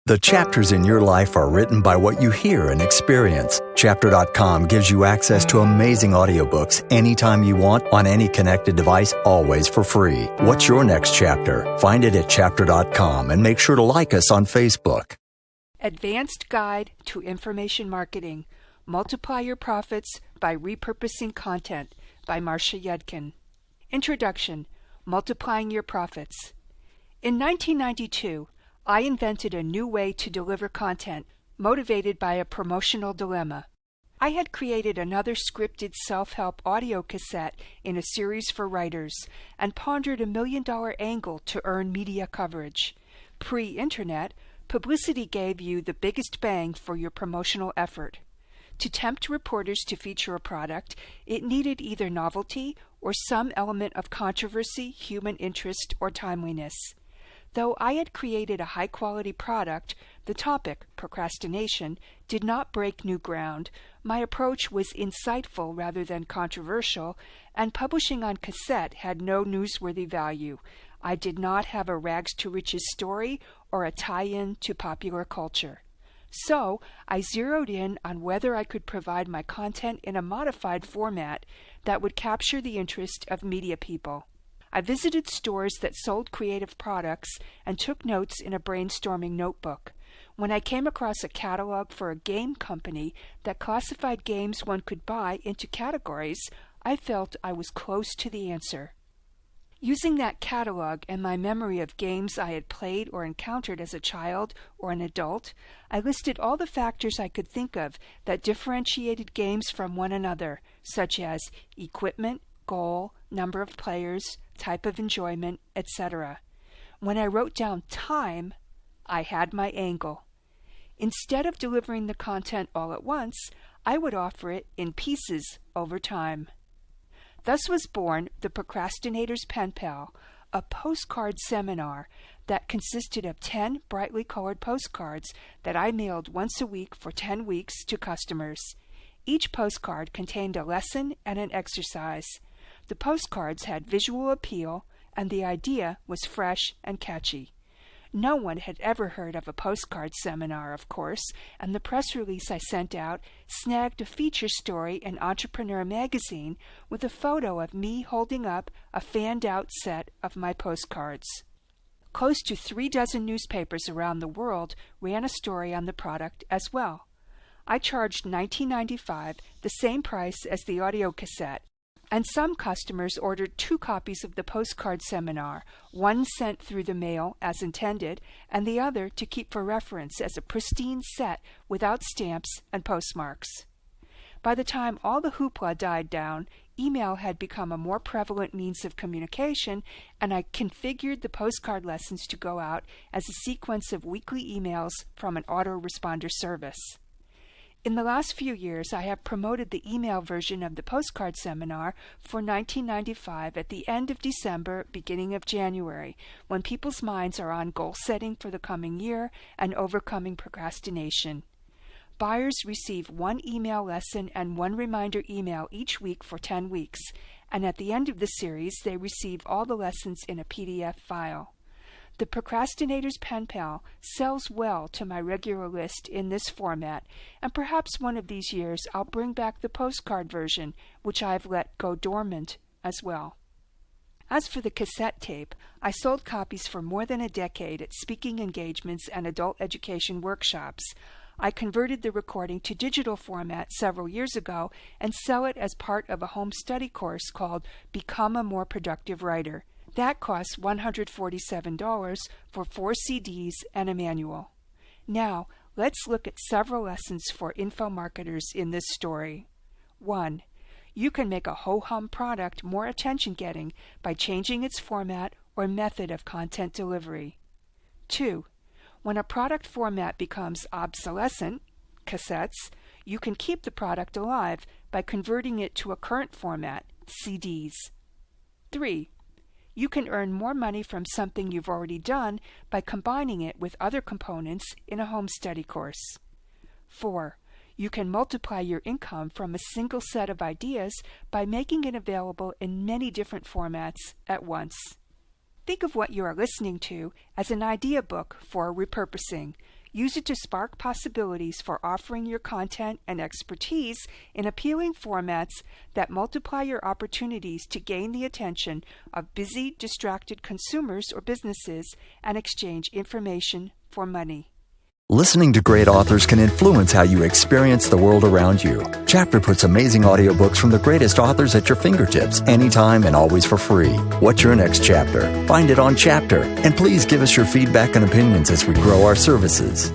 The chapters in your life are written by what you hear and experience. Chapter.com gives you access to amazing audiobooks anytime you want on any connected device, always for free. What's your next chapter? Find it at Chapter.com and make sure to like us on Facebook. Advanced Guide to Information Marketing. Multiply Your Profits by Repurposing Content by Marcia Yudkin. Introduction. Multiplying Your Profits. In 1992, I invented a new way to deliver content, motivated by a promotional dilemma. I had created another scripted self-help audio cassette in a series for writers and pondered $1 million angle to earn media coverage. Pre-internet, publicity gave you the biggest bang for your promotional effort. To tempt reporters to feature a product, it needed either novelty or some element of controversy, human interest, or timeliness. Though I had created a high-quality product, the topic, procrastination, did not break new ground. My approach was insightful rather than controversial, and publishing on cassette had no newsworthy value. I did not have a rags-to-riches story or a tie-in to popular culture. So, I zeroed in on whether I could provide my content in a modified format that would capture the interest of media people. I visited stores that sold creative products and took notes in a brainstorming notebook. When I came across a catalog for a game company that classified games one could buy into categories, I felt I was close to the answer. Using that catalog and my memory of games I had played or encountered as a child or an adult, I listed all the factors I could think of that differentiated games from one another, such as equipment, goal, number of players, type of enjoyment, etc. When I wrote down time, I had my angle. Instead of delivering the content all at once, I would offer it in pieces over time. Thus was born the Procrastinator's Pen Pal, a postcard seminar that consisted of 10 brightly colored postcards that I mailed once a week for 10 weeks to customers. Each postcard contained a lesson and an exercise. The postcards had visual appeal, and the idea was fresh and catchy. No one had ever heard of a postcard seminar, of course, and the press release I sent out snagged a feature story in Entrepreneur magazine with a photo of me holding up a fanned-out set of my postcards. Close to 36 newspapers around the world ran a story on the product as well. I charged $19.95, the same price as the audio cassette, and some customers ordered 2 copies of the postcard seminar, one sent through the mail as intended, and the other to keep for reference as a pristine set without stamps and postmarks. By the time all the hoopla died down, email had become a more prevalent means of communication, and I configured the postcard lessons to go out as a sequence of weekly emails from an autoresponder service. In the last few years, I have promoted the email version of the postcard seminar for $19.95 at the end of December, beginning of January, when people's minds are on goal setting for the coming year and overcoming procrastination. Buyers receive 1 email lesson and 1 reminder email each week for 10 weeks, and at the end of the series, they receive all the lessons in a PDF file. The Procrastinator's Pen Pal sells well to my regular list in this format, and perhaps one of these years I'll bring back the postcard version, which I've let go dormant as well. As for the cassette tape, I sold copies for more than a decade at speaking engagements and adult education workshops. I converted the recording to digital format several years ago and sell it as part of a home study course called Become a More Productive Writer. That costs $147 for 4 CDs and a manual. Now, let's look at several lessons for info marketers in this story. 1. You can make a ho-hum product more attention-getting by changing its format or method of content delivery. 2. When a product format becomes obsolescent, cassettes, you can keep the product alive by converting it to a current format, CDs. 3. You can earn more money from something you've already done by combining it with other components in a home study course. 4. You can multiply your income from a single set of ideas by making it available in many different formats at once. Think of what you are listening to as an idea book for repurposing. Use it to spark possibilities for offering your content and expertise in appealing formats that multiply your opportunities to gain the attention of busy, distracted consumers or businesses and exchange information for money. Listening to great authors can influence how you experience the world around you. Chapter puts amazing audiobooks from the greatest authors at your fingertips, anytime and always for free. What's your next chapter? Find it on Chapter. And please give us your feedback and opinions as we grow our services.